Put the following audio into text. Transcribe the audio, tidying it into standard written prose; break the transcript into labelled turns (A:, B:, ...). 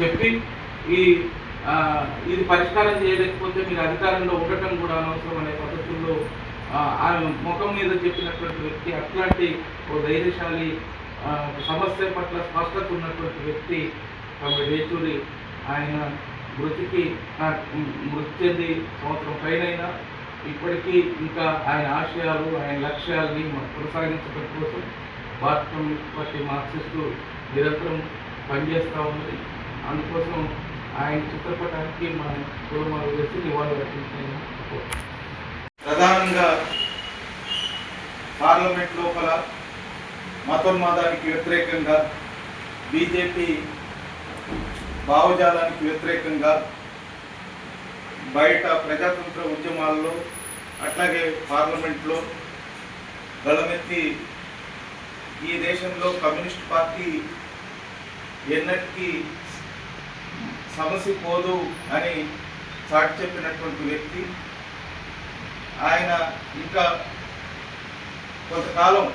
A: చెప్పి ఈ ఇది పరిష్కారం చేయలేకపోతే మీరు అధికారంలో ఉండటం కూడా అనవసరం అనే పద్ధతుల్లో ఆమె ముఖం మీద చెప్పినటువంటి వ్యక్తి, అట్లాంటి ఓ ధైర్యశాలి, సమస్య పట్ల స్పష్టత ఉన్నటువంటి వ్యక్తి కాబట్టి వేచూరి ఆయన మృతి చెంది సంవత్సరం పైనైనా ఇప్పటికీ ఇంకా ఆయన ఆశయాలు, ఆయన లక్ష్యాలని కొనసాగించడం కోసం భారత కమ్యూనిస్ట్ పార్టీ మార్క్సిస్టు నిరంతరం పనిచేస్తూ ఉన్నది. అందుకోసం ఆయన చిత్రపటానికి మనం పూలమాలలు వేసి నివాళులు అర్పించాము.
B: ప్రధానంగా పార్లమెంట్ లోపల మతోన్మాదానికి వ్యతిరేకంగా, బీజేపీ భావజాలానికి వ్యతిరేకంగా, బయట ప్రజాతంత్ర ఉద్యమాల్లో అట్లాగే పార్లమెంట్లో గళమెత్తి ఈ దేశంలో కమ్యూనిస్ట్ పార్టీ ఎన్నటికీ సమస్య పోదు అని చాటి చెప్పినటువంటి వ్యక్తి. ఆయన ఇంకా కొంతకాలం